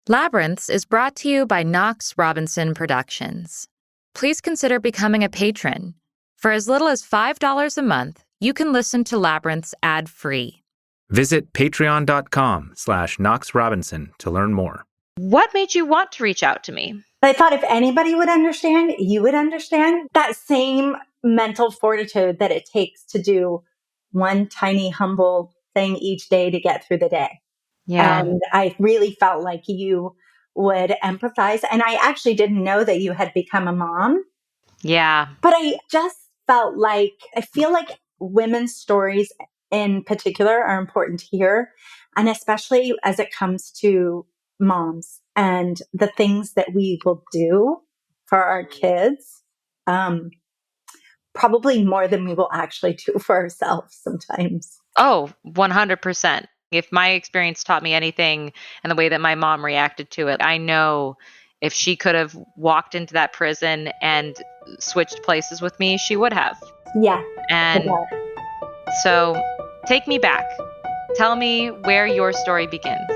Labyrinths is brought to you by Knox Robinson Productions. Please consider becoming a patron. For as little as $5 a month, you can listen to Labyrinths ad-free. Visit patreon.com/Knox Robinson to learn more. What made you want to reach out to me? I thought if anybody would understand, you would understand that same mental fortitude that it takes to do one tiny, humble thing each day to get through the day. Yeah. And I really felt like you would empathize. And I actually didn't know that you had become a mom. Yeah. But I just felt like, I feel like women's stories in particular are important to hear. And especially as it comes to moms and the things that we will do for our kids, probably more than we will actually do for ourselves sometimes. Oh, 100%. If my experience taught me anything and the way that my mom reacted to it, I know if she could have walked into that prison and switched places with me, she would have. Yeah. And so take me back. Tell me where your story begins.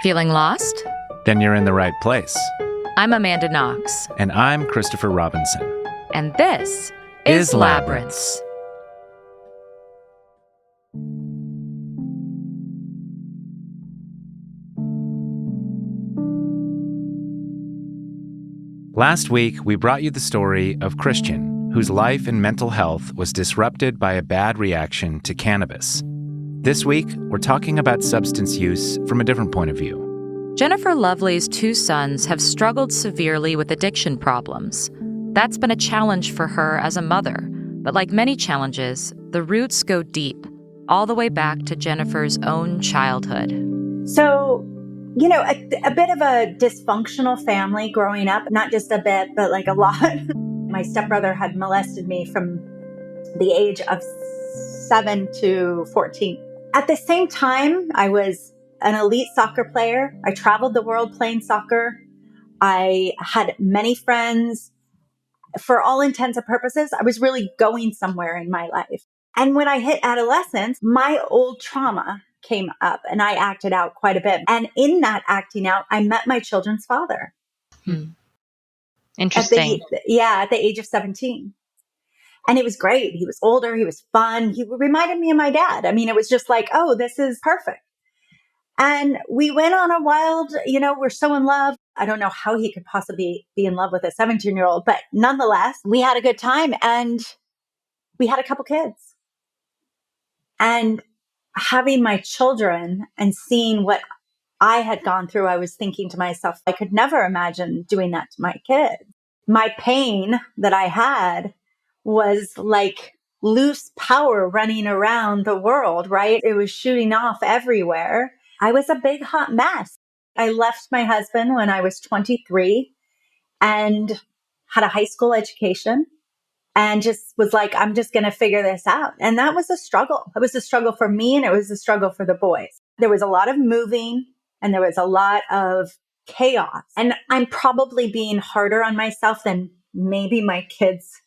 Feeling lost? Then you're in the right place. I'm Amanda Knox. And I'm Christopher Robinson. And this is Labyrinths. Last week, we brought you the story of Christian, whose life and mental health was disrupted by a bad reaction to cannabis. This week, we're talking about substance use from a different point of view. Jennifer Lovely's 2 sons have struggled severely with addiction problems. That's been a challenge for her as a mother. But like many challenges, the roots go deep, all the way back to Jennifer's own childhood. So, you know, a bit of a dysfunctional family growing up, not just a bit, but like a lot. My stepbrother had molested me from the age of 7 to 14. At the same time, I was an elite soccer player. I traveled the world playing soccer. I had many friends. For all intents and purposes, I was really going somewhere in my life. And when I hit adolescence, my old trauma came up and I acted out quite a bit. And in that acting out, I met my children's father. Interesting. At the age of 17. And it was great. He was older. He was fun. He reminded me of my dad. I mean, it was just like, oh, this is perfect. And we went on a wild, we're so in love. I don't know how he could possibly be in love with a 17-year-old, but nonetheless, we had a good time and we had a couple kids. And having my children and seeing what I had gone through, I was thinking to myself, I could never imagine doing that to my kids. My pain that I had was like loose power running around the world, right? It was shooting off everywhere. I was a big hot mess. I left my husband when I was 23 and had a high school education and just was like, I'm just going to figure this out. And that was a struggle. It was a struggle for me and it was a struggle for the boys. There was a lot of moving and there was a lot of chaos. And I'm probably being harder on myself than maybe my kids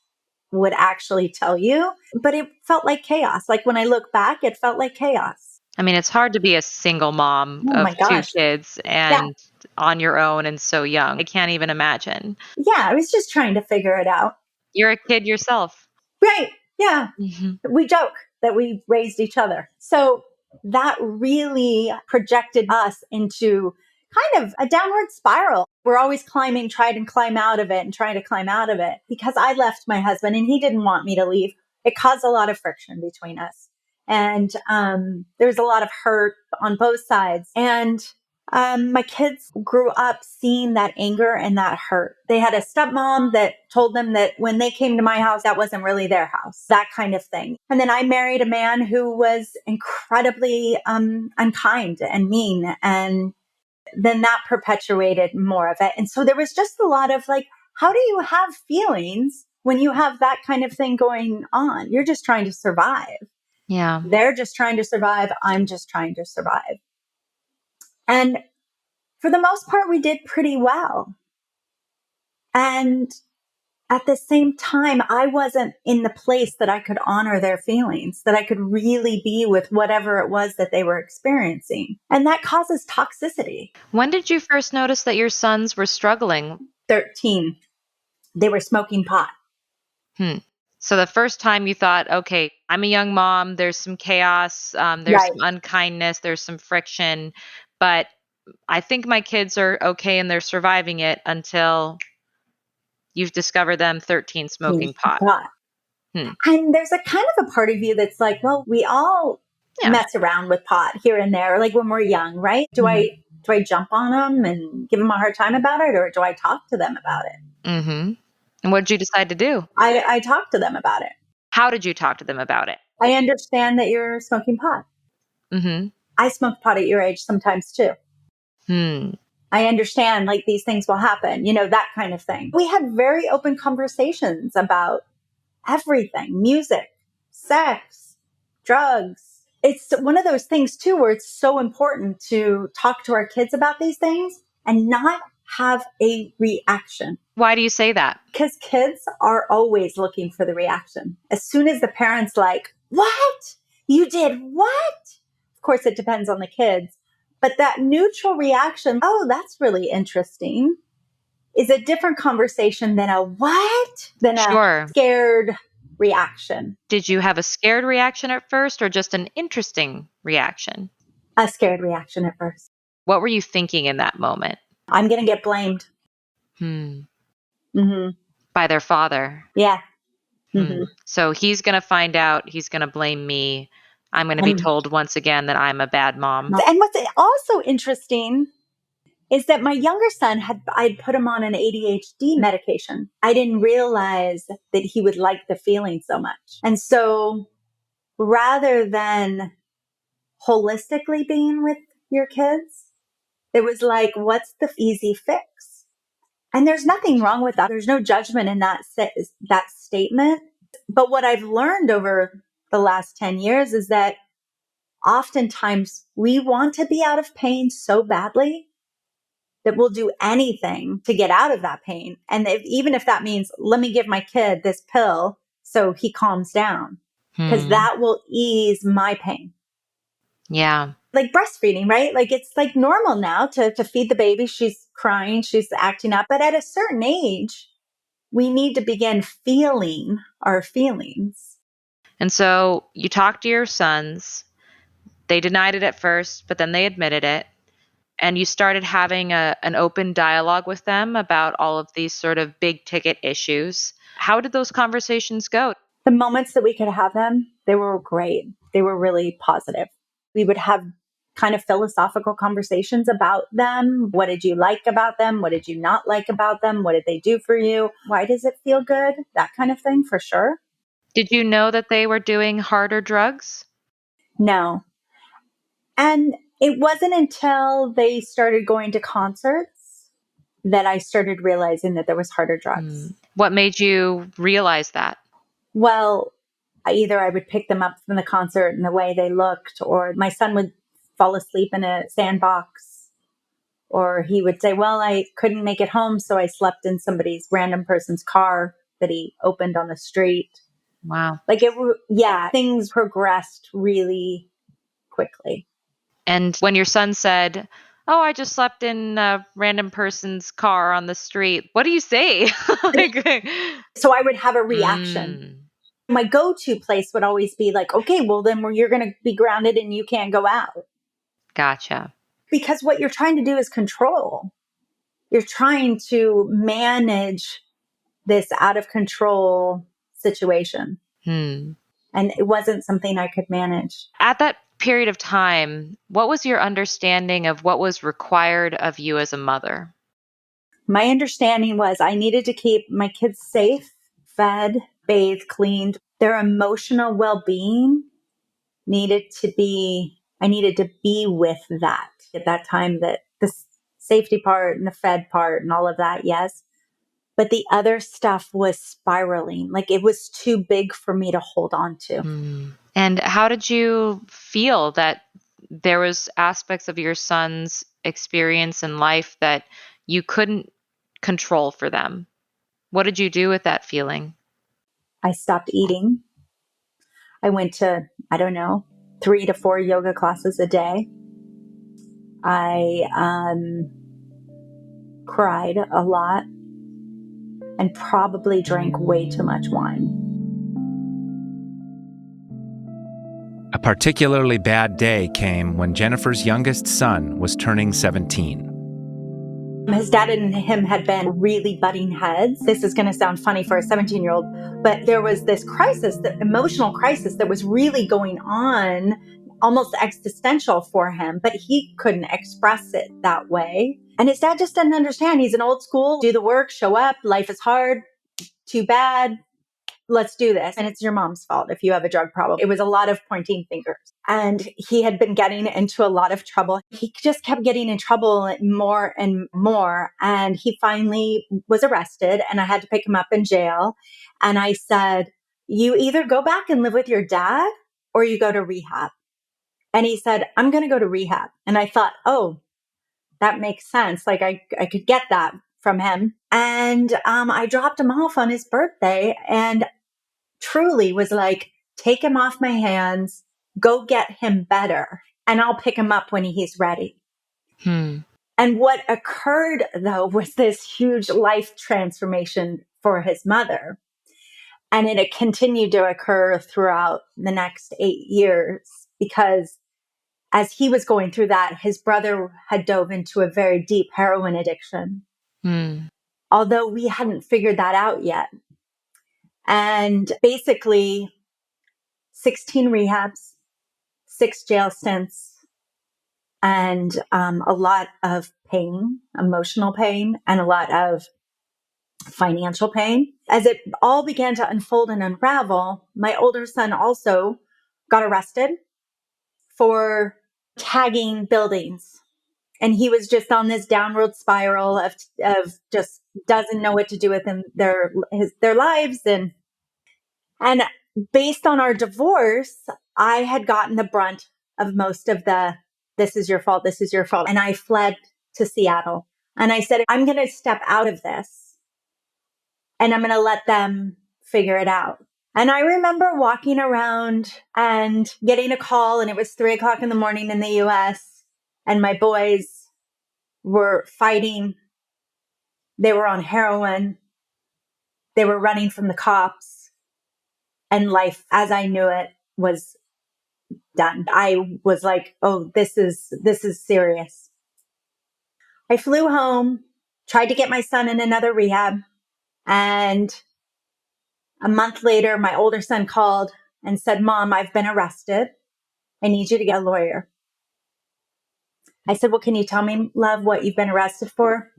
would actually tell you, but it felt like chaos. Like when I look back, it felt like chaos. I mean, it's hard to be a single mom of 2 kids and on your own and so young. I can't even imagine. Yeah, I was just trying to figure it out. You're a kid yourself. Right. Yeah. Mm-hmm. We joke that we raised each other. So that really projected us into kind of a downward spiral. We're always trying to climb out of it because I left my husband and he didn't want me to leave. It caused a lot of friction between us. And there was a lot of hurt on both sides. And my kids grew up seeing that anger and that hurt. They had a stepmom that told them that when they came to my house, that wasn't really their house, that kind of thing. And then I married a man who was incredibly unkind and mean. And then that perpetuated more of it. And so there was just a lot of like, how do you have feelings when you have that kind of thing going on? You're just trying to survive. Yeah. They're just trying to survive. I'm just trying to survive. And for the most part, we did pretty well. And At the same time, I wasn't in the place that I could honor their feelings, that I could really be with whatever it was that they were experiencing. And that causes toxicity. When did you first notice that your sons were struggling? 13, they were smoking pot. Hmm. So the first time you thought, okay, I'm a young mom, there's some chaos, there's Right. some unkindness, there's some friction, but I think my kids are okay and they're surviving it until you've discovered them 13 smoking pot. Pot. Hmm. And there's a kind of a part of you that's like, well, we all Yeah. mess around with pot here and there, like when we're young, right? Do I jump on them and give them a hard time about it, or do I talk to them about it? Mm-hmm. And what did you decide to do? I talk to them about it. How did you talk to them about it? I understand that you're smoking pot. Mm-hmm. I smoked pot at your age sometimes too. Hmm. I understand like these things will happen, that kind of thing. We had very open conversations about everything: music, sex, drugs. It's one of those things too where it's so important to talk to our kids about these things and not have a reaction. Why do you say that? Because kids are always looking for the reaction. As soon as the parent's like, "What? You did what?" Of course, it depends on the kids. But that neutral reaction, "Oh, that's really interesting," is a different conversation than a what? Than a Sure. scared reaction. Did you have a scared reaction at first or just an interesting reaction? A scared reaction at first. What were you thinking in that moment? I'm going to get blamed. Hmm. Hmm. By their father. Yeah. Hmm. So he's going to find out. He's going to blame me. I'm going to be And, told once again that I'm a bad mom. and what's also interesting is that my younger son I'd put him on an ADHD medication. I didn't realize that he would like the feeling so much. And so rather than holistically being with your kids, it was like, what's the easy fix? And there's nothing wrong with that. There's no judgment in that statement. But what I've learned over the last 10 years is that oftentimes we want to be out of pain so badly that we'll do anything to get out of that pain. And even if that means, let me give my kid this pill so he calms down, because Hmm. that will ease my pain. Yeah. Like breastfeeding, right? Like it's like normal now to feed the baby. She's crying, she's acting up. But at a certain age, we need to begin feeling our feelings. And so you talked to your sons. They denied it at first, but then they admitted it. And you started having an open dialogue with them about all of these sort of big ticket issues. How did those conversations go? The moments that we could have them, they were great. They were really positive. We would have kind of philosophical conversations about them. What did you like about them? What did you not like about them? What did they do for you? Why does it feel good? That kind of thing, for sure. Did you know that they were doing harder drugs? No. And it wasn't until they started going to concerts that I started realizing that there was harder drugs. What made you realize that? Well, either I would pick them up from the concert and the way they looked, or my son would fall asleep in a sandbox, or he would say, well, I couldn't make it home, so I slept in somebody's random person's car that he opened on the street. Wow. Like things progressed really quickly. And when your son said, "Oh, I just slept in a random person's car on the street," what do you say? Like, So I would have a reaction. My go-to place would always be like, okay, well then you're going to be grounded and you can't go out. Gotcha. Because what you're trying to do is control. You're trying to manage this out of control situation. And it wasn't something I could manage. At that period of time, what was your understanding of what was required of you as a mother? My understanding was I needed to keep my kids safe, fed, bathed, cleaned. Their emotional well-being I needed to be with that at that time, that the safety part and the fed part and all of that. Yes. But the other stuff was spiraling. Like it was too big for me to hold on to. And how did you feel that there was aspects of your son's experience in life that you couldn't control for them? What did you do with that feeling? I stopped eating. I went to, I don't know, 3 to 4 yoga classes a day. I cried a lot and probably drank way too much wine. A particularly bad day came when Jennifer's youngest son was turning 17. His dad and him had been really butting heads. This is going to sound funny for a 17-year-old, but there was this crisis, the emotional crisis that was really going on, almost existential for him, but he couldn't express it that way. And his dad just didn't understand. He's an old school, do the work, show up, life is hard, too bad. Let's do this. And it's your mom's fault if you have a drug problem. It was a lot of pointing fingers. And he had been getting into a lot of trouble. He just kept getting in trouble more and more. And he finally was arrested and I had to pick him up in jail. And I said, you either go back and live with your dad or you go to rehab. And he said, I'm going to go to rehab. And I thought, oh, that makes sense. Like I could get that from him. And I dropped him off on his birthday and truly was like, take him off my hands, go get him better, and I'll pick him up when he's ready. And what occurred, though, was this huge life transformation for his mother. And it continued to occur throughout the next 8 years because as he was going through that, his brother had dove into a very deep heroin addiction. Although we hadn't figured that out yet. And basically, 16 rehabs, 6 jail stints, and a lot of pain, emotional pain, and a lot of financial pain. As it all began to unfold and unravel, my older son also got arrested for tagging buildings. And he was just on this downward spiral of just doesn't know what to do with their lives. And based on our divorce, I had gotten the brunt of most of this is your fault, this is your fault. And I fled to Seattle. And I said, I'm going to step out of this and I'm going to let them figure it out. And I remember walking around and getting a call, and it was 3:00 in the morning in the US, and my boys were fighting. They were on heroin. They were running from the cops. And life, as I knew it, was done. I was like, oh, this is serious. I flew home, tried to get my son in another rehab. And a month later, my older son called and said, Mom, I've been arrested. I need you to get a lawyer. I said, well, can you tell me, love, what you've been arrested for?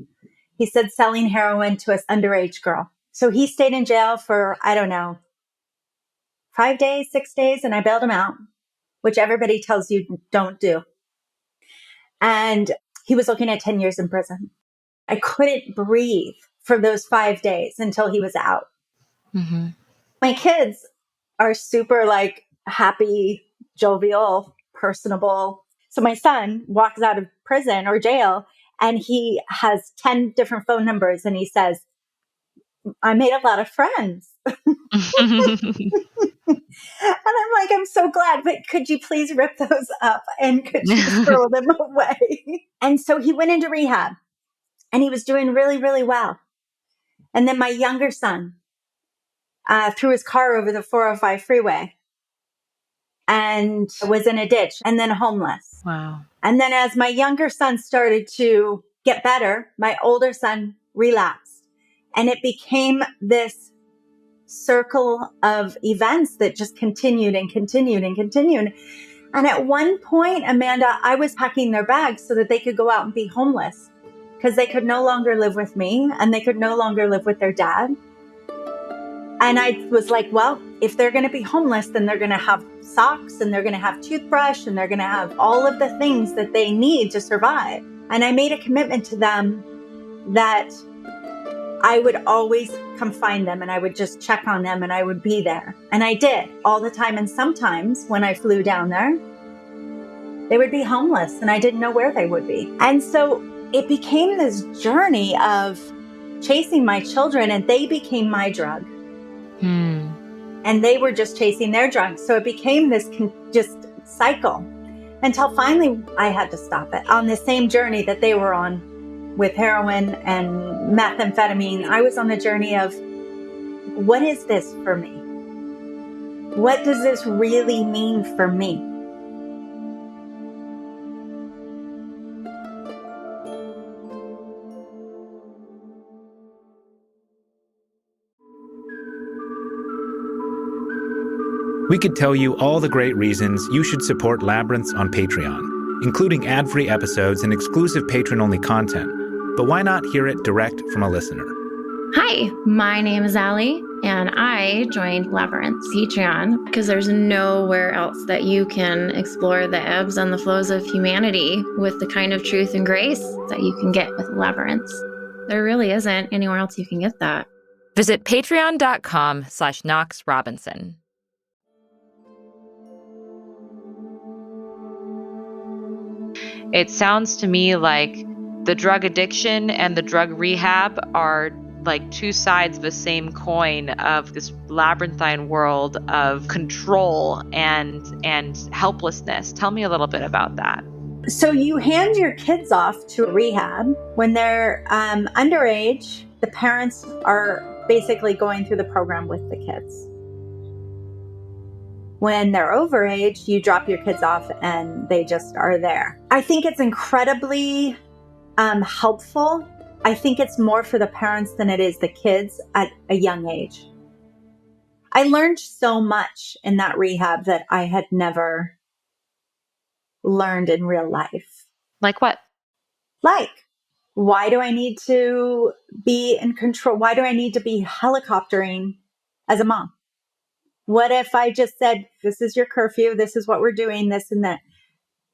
He said, selling heroin to an underage girl. So he stayed in jail for, I don't know, 5 days, 6 days, and I bailed him out, which everybody tells you don't do. And he was looking at 10 years in prison. I couldn't breathe for those 5 days until he was out. My kids are super like happy, jovial, personable. So my son walks out of prison or jail and he has 10 different phone numbers and he says, I made a lot of friends. And I'm like, I'm so glad, but could you please rip those up and could you throw them away? And so he went into rehab and he was doing really, really well. And then my younger son threw his car over the 405 freeway and was in a ditch and then homeless. Wow. And then as my younger son started to get better, my older son relapsed. And it became this circle of events that just continued and continued and continued. And at one point, Amanda, I was packing their bags so that they could go out and be homeless because they could no longer live with me and they could no longer live with their dad. And I was like, well, if they're going to be homeless, then they're going to have socks and they're going to have toothbrush and they're going to have all of the things that they need to survive. And I made a commitment to them that I would always come find them and I would just check on them and I would be there. And I did all the time. And sometimes when I flew down there, they would be homeless and I didn't know where they would be. And so it became this journey of chasing my children, and they became my drug. And they were just chasing their drugs. So it became this just cycle until finally I had to stop it on the same journey that they were on with heroin and methamphetamine. I was on the journey of, what is this for me? What does this really mean for me? We could tell you all the great reasons you should support Labyrinths on Patreon, including ad-free episodes and exclusive patron-only content. But why not hear it direct from a listener? Hi, my name is Allie, and I joined Labyrinth's Patreon because there's nowhere else that you can explore the ebbs and the flows of humanity with the kind of truth and grace that you can get with Labyrinths. There really isn't anywhere else you can get that. Visit patreon.com/Knox Robinson. It sounds to me like the drug addiction and the drug rehab are like two sides of the same coin of this labyrinthine world of control and helplessness. Tell me a little bit about that. So you hand your kids off to a rehab when they're underage. The parents are basically going through the program with the kids. When they're overage, you drop your kids off and they just are there. I think it's incredibly helpful. I think it's more for the parents than it is the kids at a young age. I learned so much in that rehab that I had never learned in real life. Like what? Like, why do I need to be in control? Why do I need to be helicoptering as a mom? What if I just said, this is your curfew, this is what we're doing, this and that?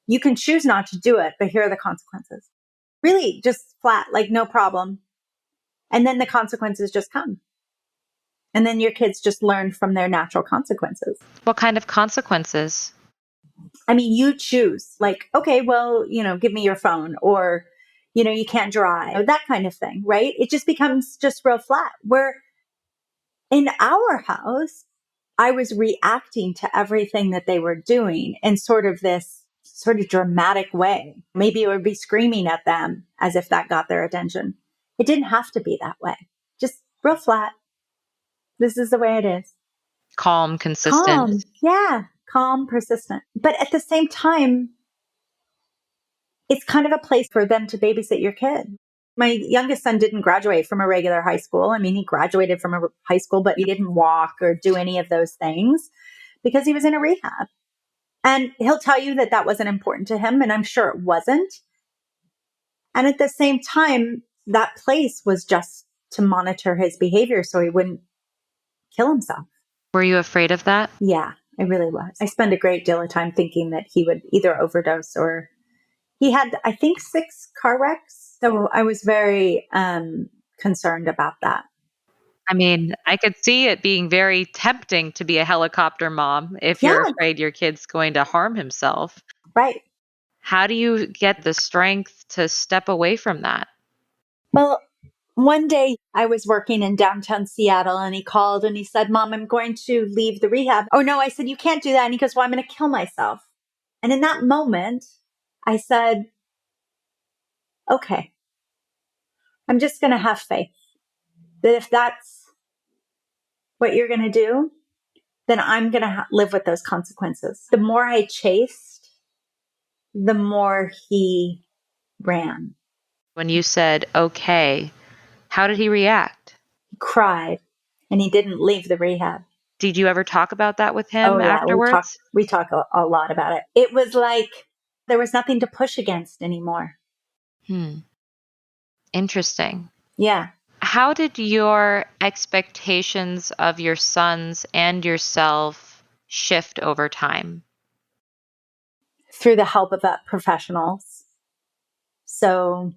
You can choose not to do it, but here are the consequences. Really just flat, like no problem. And then the consequences just come. And then your kids just learn from their natural consequences. What kind of consequences? I mean, you choose, like, okay, well, give me your phone, or, you can't drive, that kind of thing, right? It just becomes just real flat. Where in our house, I was reacting to everything that they were doing in sort of this sort of dramatic way. Maybe it would be screaming at them as if that got their attention. It didn't have to be that way. Just real flat. This is the way it is. Calm, consistent. Calm. Yeah. Calm, persistent. But at the same time, it's kind of a place for them to babysit your kid. My youngest son didn't graduate from a regular high school. I mean, he graduated from a high school, but he didn't walk or do any of those things because he was in a rehab. And he'll tell you that that wasn't important to him, and I'm sure it wasn't. And at the same time, that place was just to monitor his behavior so he wouldn't kill himself. Were you afraid of that? Yeah, I really was. I spent a great deal of time thinking that he would either overdose or he had, I think, 6 car wrecks. So I was very concerned about that. I mean, I could see it being very tempting to be a helicopter mom if you're afraid your kid's going to harm himself. Right. How do you get the strength to step away from that? Well, one day I was working in downtown Seattle and he called and he said, Mom, I'm going to leave the rehab. Oh, no, I said, you can't do that. And he goes, well, I'm going to kill myself. And in that moment, I said, okay, I'm just going to have faith that if that's what you're going to do, then I'm going to live with those consequences. The more I chased, the more he ran. When you said, okay, how did he react? He cried and he didn't leave the rehab. Did you ever talk about that with him afterwards? We talk a lot about it. It was like there was nothing to push against anymore. Interesting. Yeah. How did your expectations of your sons and yourself shift over time? Through the help of professionals. So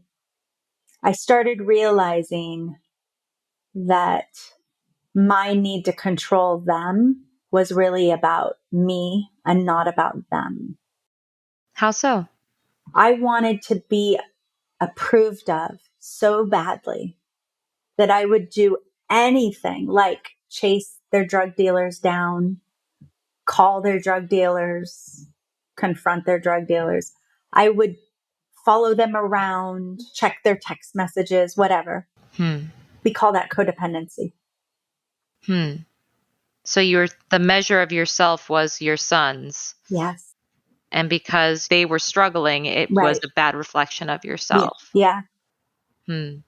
I started realizing that my need to control them was really about me and not about them. How so? I wanted to be approved of so badly that I would do anything like chase their drug dealers down, call their drug dealers, confront their drug dealers. I would follow them around, check their text messages, whatever. Hmm. We call that codependency. Hmm. So the measure of yourself was your sons. Yes. And because they were struggling, it was Right. a bad reflection of Yeah. yourself. Yeah. Hmm.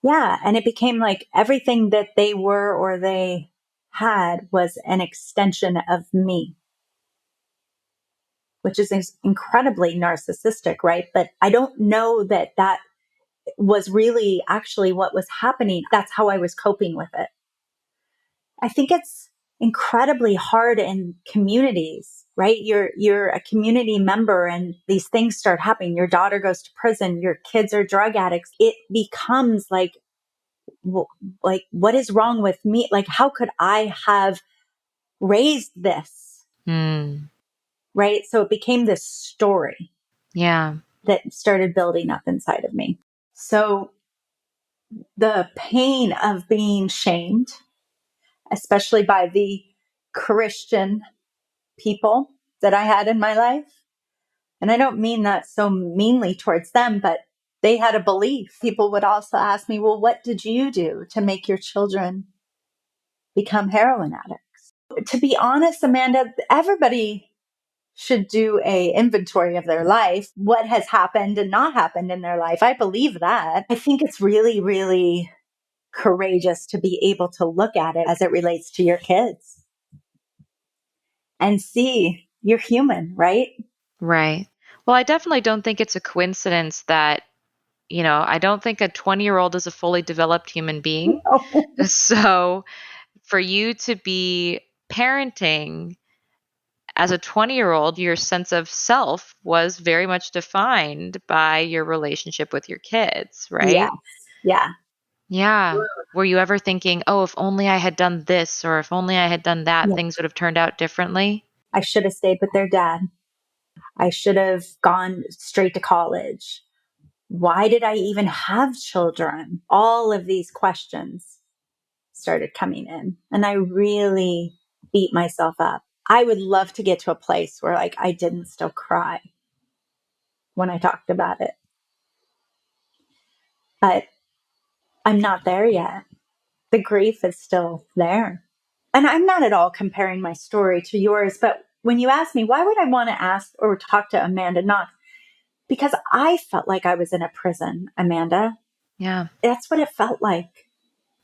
Yeah. And it became like everything that they were or they had was an extension of me, which is incredibly narcissistic, right? But I don't know that that was really actually what was happening. That's how I was coping with it. I think it's incredibly hard in communities, right? You're a community member and these things start happening. Your daughter goes to prison, your kids are drug addicts. It becomes like what is wrong with me? Like, how could I have raised this? Hmm. Right? So it became this story Yeah. that started building up inside of me. So the pain of being shamed, especially by the Christian people that I had in my life. And I don't mean that so meanly towards them, but they had a belief. People would also ask me, well, what did you do to make your children become heroin addicts? To be honest, Amanda, everybody should do a inventory of their life, what has happened and not happened in their life. I believe that. I think it's really, really courageous to be able to look at it as it relates to your kids and see you're human, right? Right. Well, I definitely don't think it's a coincidence that, I don't think a 20-year-old is a fully developed human being. So for you to be parenting as a 20-year-old, your sense of self was very much defined by your relationship with your kids, Yes. right? Yeah. Yeah. Were you ever thinking, oh, if only I had done this or if only I had done that, Yeah. things would have turned out differently? I should have stayed with their dad. I should have gone straight to college. Why did I even have children? All of these questions started coming in, and I really beat myself up. I would love to get to a place where like I didn't still cry when I talked about it, but I'm not there yet. The grief is still there. And I'm not at all comparing my story to yours, but when you ask me, why would I want to ask or talk to Amanda Knox? Because I felt like I was in a prison, Amanda. Yeah. That's what it felt like.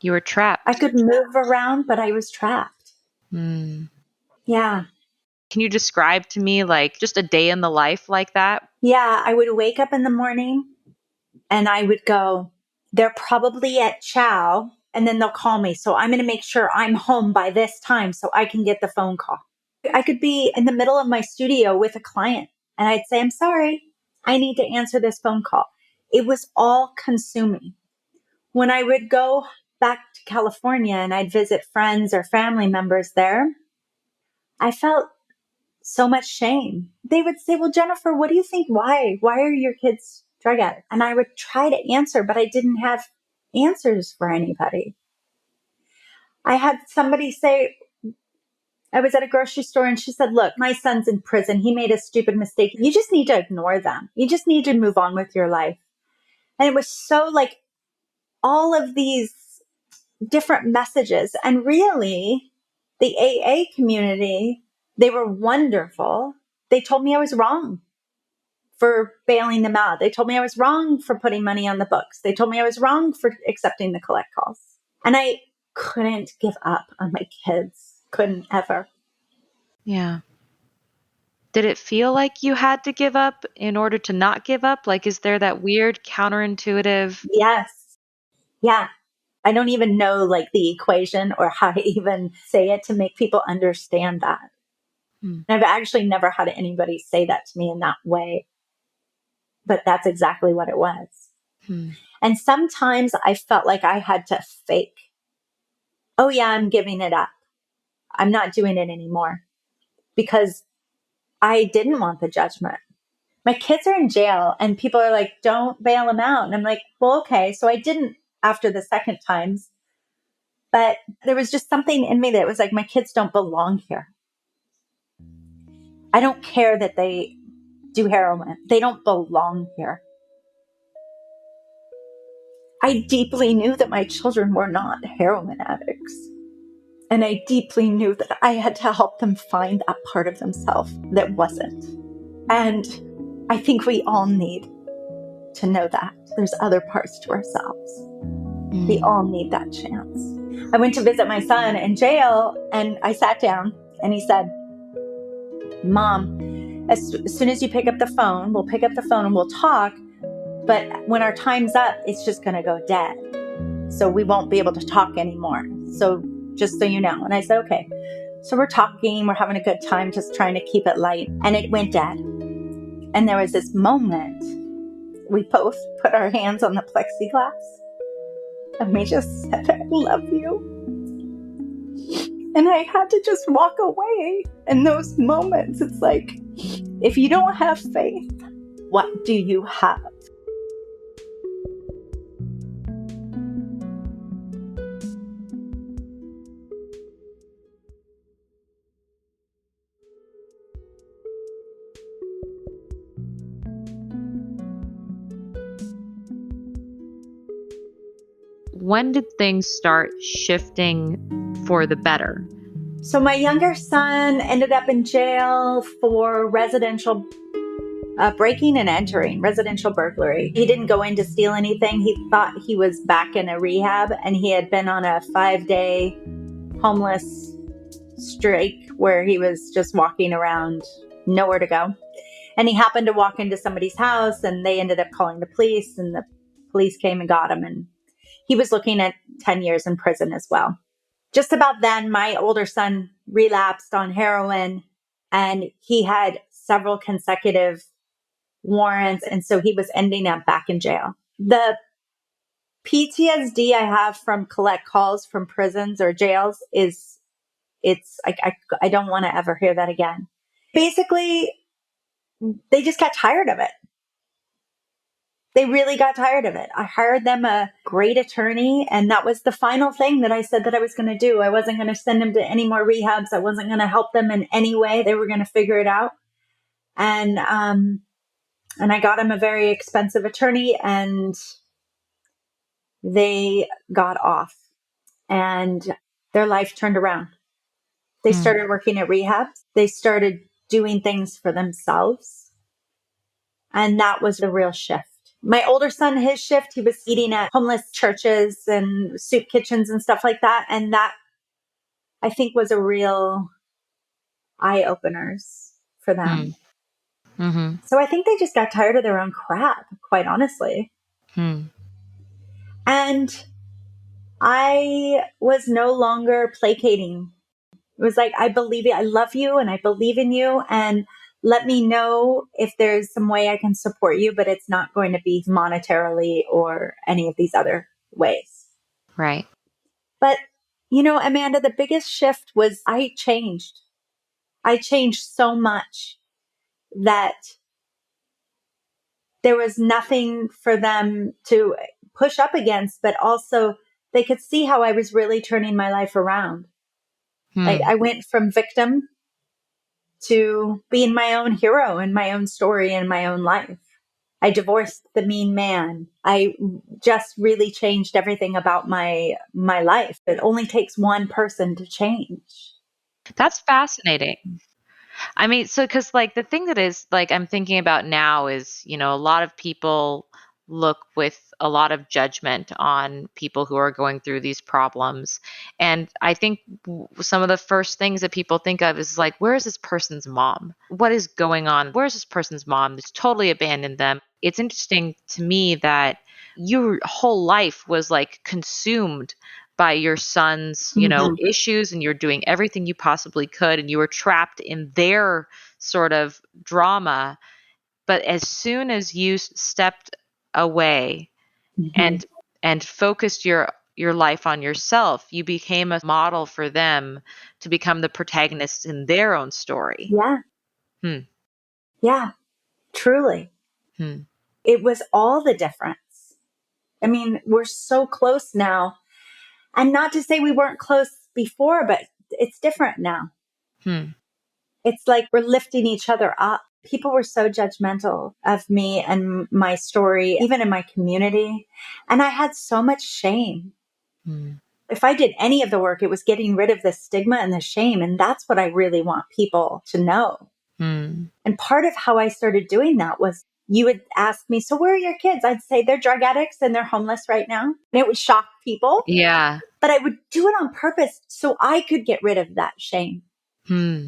You were I trapped. could move around, but I was trapped. Hmm. Yeah. Can you describe to me like just a day in the life like that? Yeah. I would wake up in the morning and I would go, they're probably at chow and then they'll call me. So I'm going to make sure I'm home by this time so I can get the phone call. I could be in the middle of my studio with a client and I'd say, I'm sorry, I need to answer this phone call. It was all consuming. When I would go back to California and I'd visit friends or family members there, I felt so much shame. They would say, well, Jennifer, what do you think? Why? Why are your kids drug addicts? And I would try to answer, but I didn't have answers for anybody. I had somebody say, I was at a grocery store and she said, look, my son's in prison. He made a stupid mistake. You just need to ignore them. You just need to move on with your life. And it was so like all of these different messages. And really, the AA community, they were wonderful. They told me I was wrong for bailing them out. They told me I was wrong for putting money on the books. They told me I was wrong for accepting the collect calls. And I couldn't give up on my kids. Couldn't ever. Yeah. Did it feel like you had to give up in order to not give up? Like, is there that weird counterintuitive? Yes. Yeah. I don't even know like the equation or how to even say it to make people understand that. Hmm. And I've actually never had anybody say that to me in that way, but that's exactly what it was. Hmm. And sometimes I felt like I had to fake, oh yeah, I'm giving it up. I'm not doing it anymore because I didn't want the judgment. My kids are in jail and people are like, don't bail them out. And I'm like, well, okay. So I didn't after the second times. But there was just something in me that was like, my kids don't belong here. I don't care that they do heroin. They don't belong here. I deeply knew that my children were not heroin addicts. And I deeply knew that I had to help them find that part of themselves that wasn't. And I think we all need to know that there's other parts to ourselves. We all need that chance. I went to visit my son in jail and I sat down and he said, Mom, as soon as you pick up the phone, we'll pick up the phone and we'll talk. But when our time's up, it's just going to go dead. So we won't be able to talk anymore. So just so you know. And I said, okay. So we're talking, we're having a good time, just trying to keep it light. And it went dead. And there was this moment, we both put our hands on the plexiglass and we just said, I love you. And I had to just walk away. In those moments, it's like, if you don't have faith, what do you have? When did things start shifting for the better? So my younger son ended up in jail for residential breaking and entering, residential burglary. He didn't go in to steal anything. He thought he was back in a rehab, and he had been on a 5-day homeless streak where he was just walking around, nowhere to go. And he happened to walk into somebody's house, and they ended up calling the police, and the police came and got him. And he was looking at 10 years in prison as well. Just about then, my older son relapsed on heroin, and he had several consecutive warrants. And so he was ending up back in jail. The PTSD I have from collect calls from prisons or jails I don't want to ever hear that again. Basically, they just got tired of it. They really got tired of it. I hired them a great attorney, and that was the final thing that I said that I was going to do. I wasn't going to send them to any more rehabs. I wasn't going to help them in any way. They were going to figure it out. And I got him a very expensive attorney, and they got off, and their life turned around. They started working at rehabs. They started doing things for themselves. And that was the real shift. My older son, his shift, he was eating at homeless churches and soup kitchens and stuff like that. And that, I think, was a real eye-openers for them. Mm-hmm. So I think they just got tired of their own crap, quite honestly. And I was no longer placating. It was like, I believe you. I love you and I believe in you. And let me know if there's some way I can support you, but it's not going to be monetarily or any of these other ways. Right. But, Amanda, the biggest shift was I changed. I changed so much that there was nothing for them to push up against, but also they could see how I was really turning my life around. Like I went from victim to being my own hero in my own story and my own life. I divorced the mean man. I just really changed everything about my life. It only takes one person to change. That's fascinating. I mean, so because like the thing that is like I'm thinking about now is, a lot of people look with a lot of judgment on people who are going through these problems. And I think some of the first things that people think of is like, where is this person's mom? What is going on? Where's this person's mom that's totally abandoned them? It's interesting to me that your whole life was like consumed by your son's, issues, and you're doing everything you possibly could, and you were trapped in their sort of drama. But as soon as you stepped away and focused your life on yourself, you became a model for them to become the protagonists in their own story. Yeah. Yeah, truly. Hmm. It was all the difference. I mean, we're so close now. And not to say we weren't close before, but it's different now. Hmm. It's like we're lifting each other up. People were so judgmental of me and my story, even in my community. And I had so much shame. Hmm. If I did any of the work, it was getting rid of the stigma and the shame. And that's what I really want people to know. Hmm. And part of how I started doing that was you would ask me, so where are your kids? I'd say they're drug addicts and they're homeless right now. And it would shock people, Yeah. but I would do it on purpose so I could get rid of that shame. Hmm.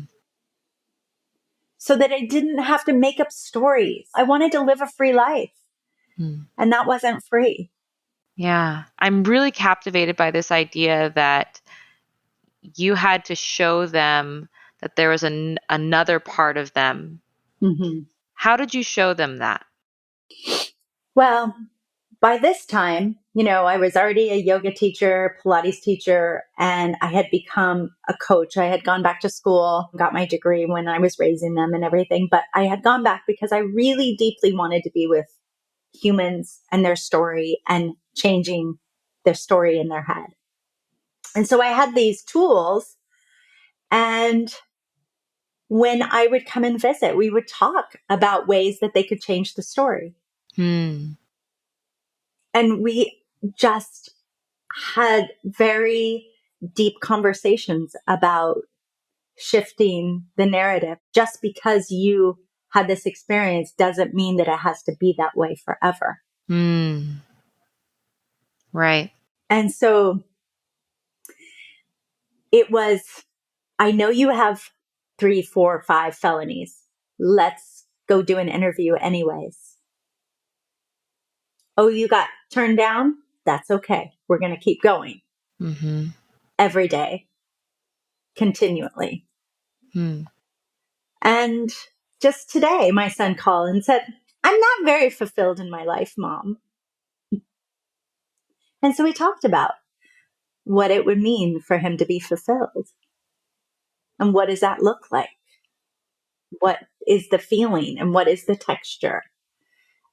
So that I didn't have to make up stories. I wanted to live a free life. Hmm. And that wasn't free. Yeah. I'm really captivated by this idea that you had to show them that there was another part of them. Mm-hmm. How did you show them that? Well, by this time, I was already a yoga teacher, Pilates teacher, and I had become a coach. I had gone back to school, got my degree when I was raising them and everything. But I had gone back because I really deeply wanted to be with humans and their story and changing their story in their head. And so I had these tools. And when I would come and visit, we would talk about ways that they could change the story. Hmm. And we just had very deep conversations about shifting the narrative. Just because you had this experience doesn't mean that it has to be that way forever. Hmm. Right. And so it was, I know you have 3, 4, 5 felonies. Let's go do an interview anyways. Oh, you got turned down? That's okay. We're going to keep going Mm-hmm. every day, continually. Hmm. And just today, my son called and said, I'm not very fulfilled in my life, Mom. And so we talked about what it would mean for him to be fulfilled. And what does that look like? What is the feeling and what is the texture?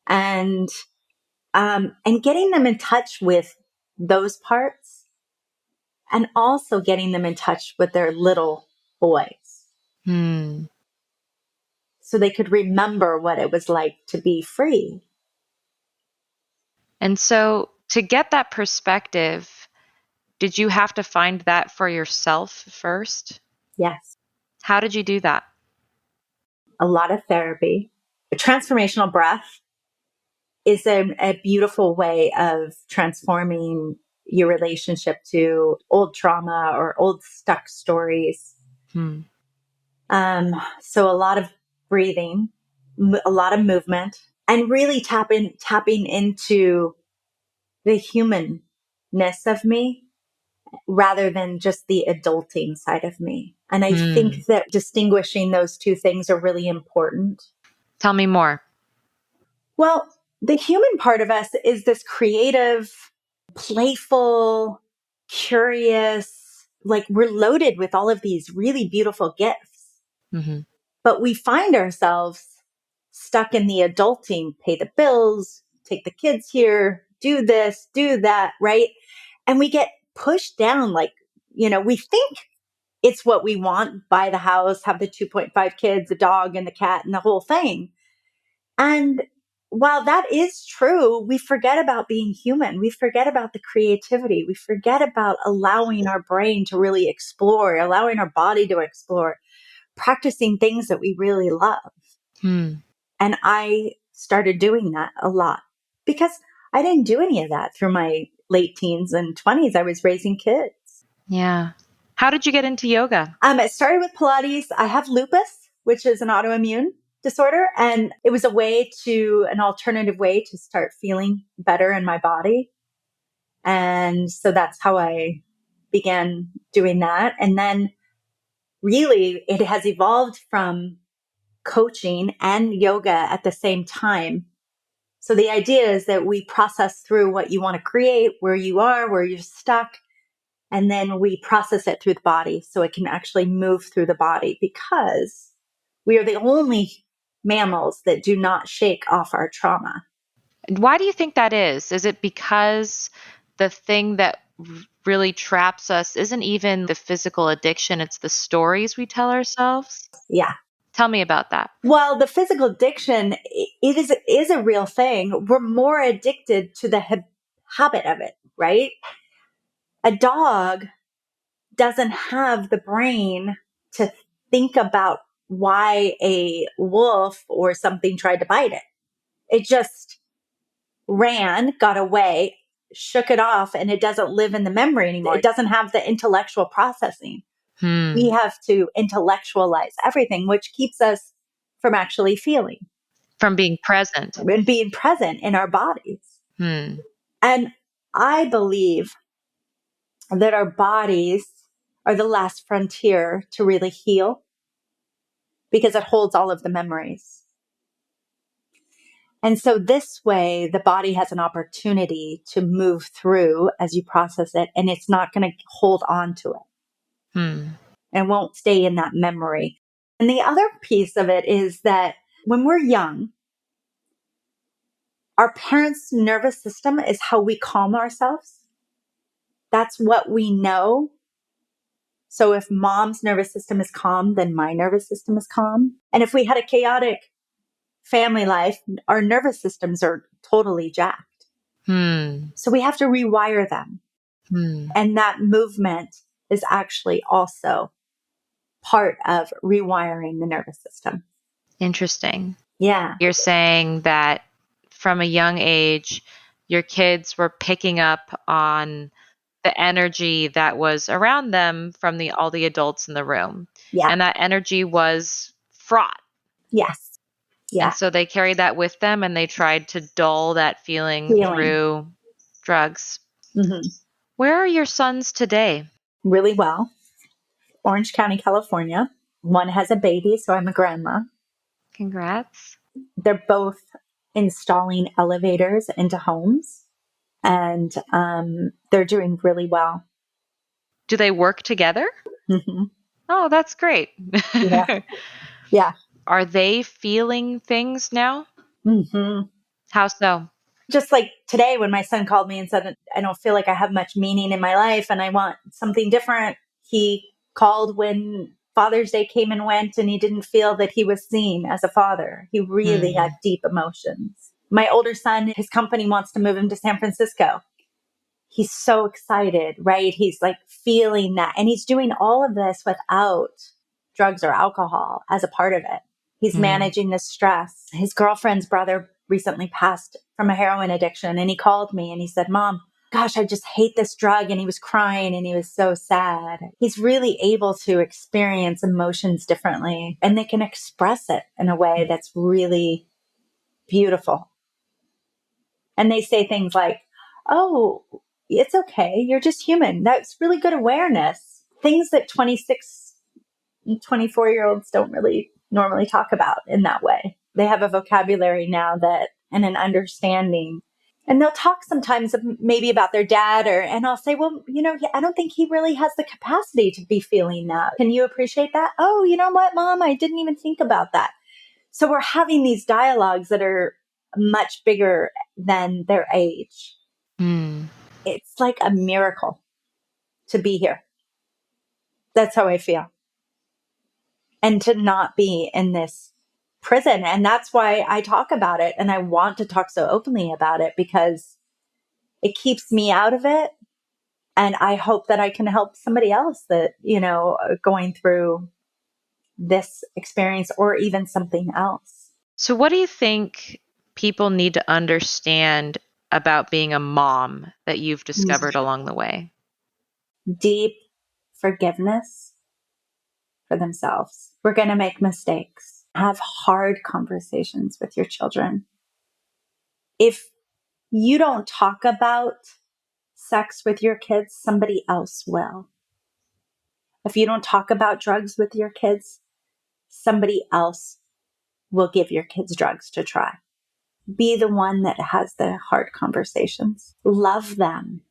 And getting them in touch with those parts and also getting them in touch with their little boys Hmm. so they could remember what it was like to be free. And so to get that perspective, did you have to find that for yourself first? Yes, How did you do that? a lot of therapy. A transformational breath is a beautiful way of transforming your relationship to old trauma or old stuck stories. Hmm. So a lot of breathing, a lot of movement, and really tapping into the humanness of me rather than just the adulting side of me. And I Hmm. think that distinguishing those two things are really important. Tell me more. Well, the human part of us is this creative, playful, curious, like we're loaded with all of these really beautiful gifts. Mm-hmm. But we find ourselves stuck in the adulting, pay the bills, take the kids here, do this, do that, right? And we get pushed down like, we think it's what we want, buy the house, have the 2.5 kids, the dog and the cat and the whole thing. And while that is true, we forget about being human. We forget about the creativity. We forget about allowing our brain to really explore, allowing our body to explore, practicing things that we really love. Hmm. And I started doing that a lot because I didn't do any of that through my late teens and 20s. I was raising kids. Yeah. How did you get into yoga? It started with Pilates. I have lupus, which is an autoimmune disorder. And it was an alternative way to start feeling better in my body. And so that's how I began doing that. And then really it has evolved from coaching and yoga at the same time. So the idea is that we process through what you want to create, where you are, where you're stuck, and then we process it through the body so it can actually move through the body because we are the only mammals that do not shake off our trauma. And why do you think that is? Is it because the thing that really traps us isn't even the physical addiction, it's the stories we tell ourselves? Yeah. Tell me about that. Well, the physical addiction, is a real thing. We're more addicted to the habit of it, right? A dog doesn't have the brain to think about why a wolf or something tried to bite it. It just ran, got away, shook it off, and it doesn't live in the memory anymore. It doesn't have the intellectual processing. We have to intellectualize everything, which keeps us from actually feeling From being present. and being present in our bodies. Hmm. And I believe that our bodies are the last frontier to really heal because it holds all of the memories. And so this way, the body has an opportunity to move through as you process it, and it's not going to hold on to it Hmm. and won't stay in that memory. And the other piece of it is that when we're young, our parents' nervous system is how we calm ourselves. That's what we know. So if mom's nervous system is calm, then my nervous system is calm. And if we had a chaotic family life, our nervous systems are totally jacked. Hmm. So we have to rewire them. Hmm. And that movement is actually also part of rewiring the nervous system. Interesting. Yeah. You're saying that from a young age, your kids were picking up on the energy that was around them from all the adults in the room. Yeah. And that energy was fraught. Yes. And Yeah. so they carried that with them and they tried to dull that feeling Healing. through drugs. Hmm. Where are your sons today? Really well. Orange County, California. One has a baby, so I'm a grandma. Congrats. They're both installing elevators into homes, and they're doing really well. Do they work together? Hmm. Oh, that's great. Yeah. Yeah. Are they feeling things now? Hmm. How so? Just like today when my son called me and said, I don't feel like I have much meaning in my life and I want something different. He called when Father's Day came and went and he didn't feel that he was seen as a father. He really had deep emotions. My older son, his company wants to move him to San Francisco. He's so excited, right? He's like feeling that. And he's doing all of this without drugs or alcohol as a part of it. He's managing the stress. His girlfriend's brother recently passed from a heroin addiction. And he called me and he said, Mom, gosh, I just hate this drug. And he was crying and he was so sad. He's really able to experience emotions differently and they can express it in a way that's really beautiful. And they say things like, oh, it's okay. You're just human. That's really good awareness. Things that 26, 24-year-olds don't really normally talk about in that way. They have a vocabulary now that and an understanding. And they'll talk sometimes maybe about their dad and I'll say, well, I don't think he really has the capacity to be feeling that. Can you appreciate that? Oh, you know what, Mom? I didn't even think about that. So we're having these dialogues that are much bigger than their age. It's like a miracle to be here. That's how I feel. And to not be in this prison. And that's why I talk about it. And I want to talk so openly about it because it keeps me out of it. And I hope that I can help somebody else that, going through this experience or even something else. So, what do you think people need to understand about being a mom that you've discovered along the way? Deep forgiveness for themselves. We're going to make mistakes. Have hard conversations with your children. If you don't talk about sex with your kids, somebody else will. If you don't talk about drugs with your kids, somebody else will give your kids drugs to try. Be the one that has the hard conversations. Love them.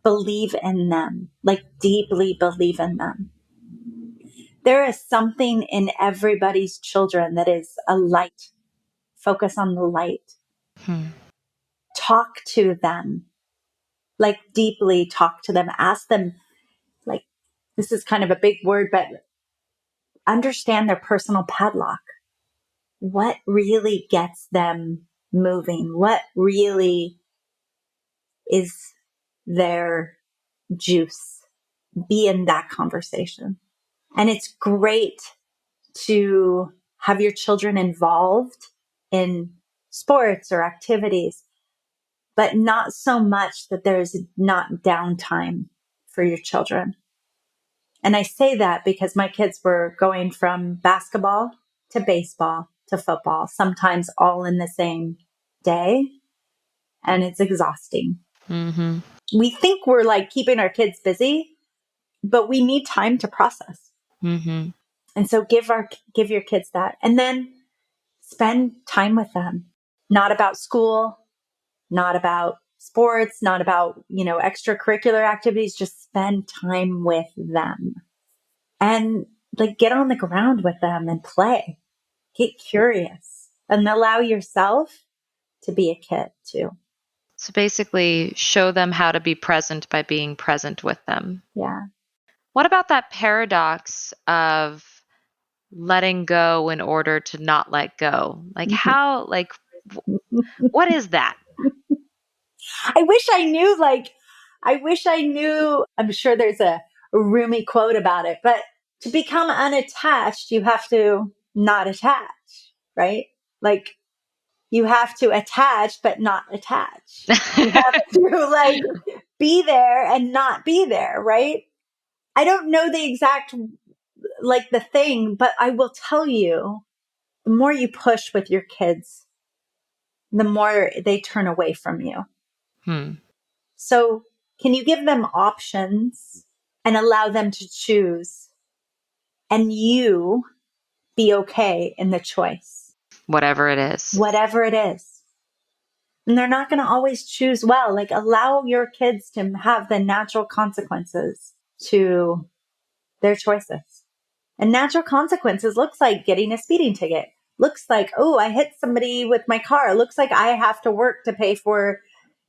Believe in them, like deeply believe in them. There is something in everybody's children that is a light. Focus on the light. talk to them, like deeply talk to them, ask them, like, this is kind of a big word, but understand their personal padlock. What really gets them moving? What really is their juice? Be in that conversation. And it's great to have your children involved in sports or activities, but not so much that there's not downtime for your children. And I say that because my kids were going from basketball to baseball to football, sometimes all in the same day. And it's exhausting. Mm-hmm. We think we're like keeping our kids busy, but we need time to process. Mm-hmm. And so give your kids that, and then spend time with them. Not about school, not about sports, not about, extracurricular activities. Just spend time with them and like get on the ground with them and play. Get curious and allow yourself to be a kid too. So basically, show them how to be present by being present with them. Yeah. What about that paradox of letting go in order to not let go? Like how, like, what is that? I wish I knew. I'm sure there's a Rumi quote about it, but to become unattached, you have to not attach, right? Like you have to attach, but not attach. You have to like be there and not be there, right? I don't know the exact, like the thing, but I will tell you, the more you push with your kids, the more they turn away from you. So can you give them options and allow them to choose and you be okay in the choice? Whatever it is. Whatever it is. And they're not going to always choose well. Like allow your kids to have the natural consequences to their choices. And natural consequences looks like getting a speeding ticket. Looks like, oh, I hit somebody with my car. Looks like I have to work to pay for,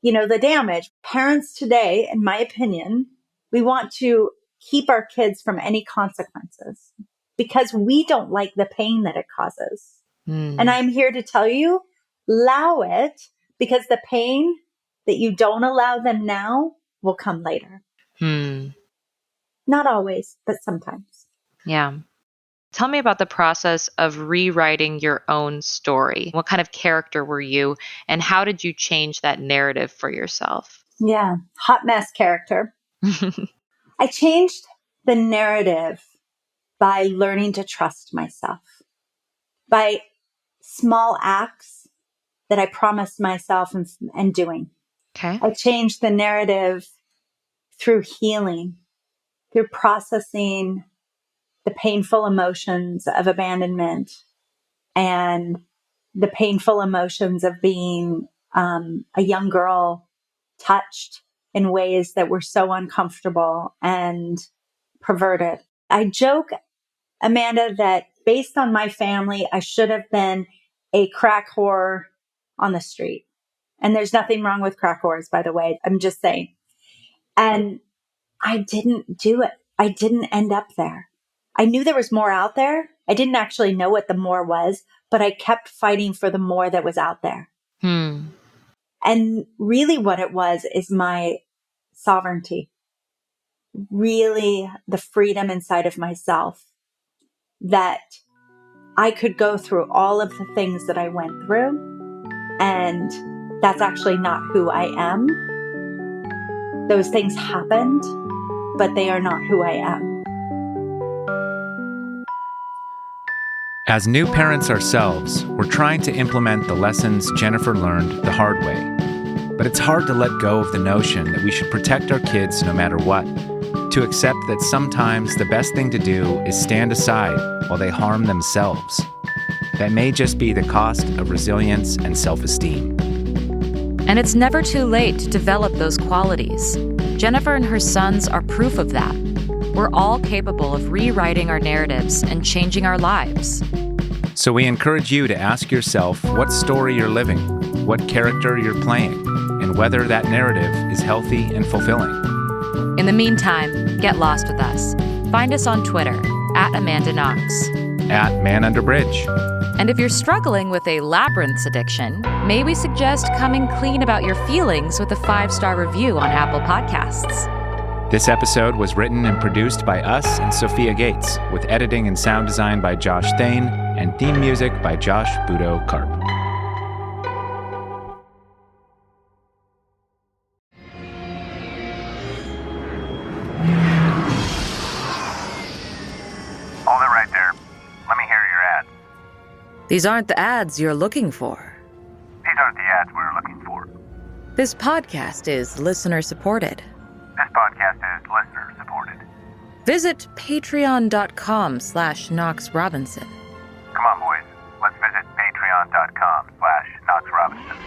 the damage. Parents today, in my opinion, we want to keep our kids from any consequences because we don't like the pain that it causes. And I'm here to tell you, allow it because the pain that you don't allow them now will come later. Not always, but sometimes. Yeah. Tell me about the process of rewriting your own story. What kind of character were you, and how did you change that narrative for yourself? Yeah, hot mess character. I changed the narrative by learning to trust myself, by small acts that I promised myself and doing. Okay. I changed the narrative through healing, through processing the painful emotions of abandonment and the painful emotions of being a young girl touched in ways that were so uncomfortable and perverted. I joke, Amanda, that based on my family, I should have been a crack whore on the street. And there's nothing wrong with crack whores, by the way. I'm just saying. And I didn't do it. I didn't end up there. I knew there was more out there. I didn't actually know what the more was, but I kept fighting for the more that was out there. And really what it was is my sovereignty, really the freedom inside of myself that I could go through all of the things that I went through. And that's actually not who I am. Those things happened, but they are not who I am. As new parents ourselves, we're trying to implement the lessons Jennifer learned the hard way. But it's hard to let go of the notion that we should protect our kids no matter what, to accept that sometimes the best thing to do is stand aside while they harm themselves. That may just be the cost of resilience and self-esteem. And it's never too late to develop those qualities. Jennifer and her sons are proof of that. We're all capable of rewriting our narratives and changing our lives. So we encourage you to ask yourself what story you're living, what character you're playing. and whether that narrative is healthy and fulfilling. In the meantime, get lost with us. Find us on Twitter @AmandaKnox. @ManUnderBridge. And if you're struggling with a labyrinths addiction, may we suggest coming clean about your feelings with a 5-star review on Apple Podcasts. This episode was written and produced by us and Sophia Gates, with editing and sound design by Josh Thane and theme music by Josh Budo Karp. Hold it right there. Let me hear your ad. These aren't the ads you're looking for. These aren't the ads we were looking for. This podcast is listener-supported. This podcast is listener-supported. Visit patreon.com/Knox Robinson. Come on, boys. Let's visit patreon.com/Knox Robinson.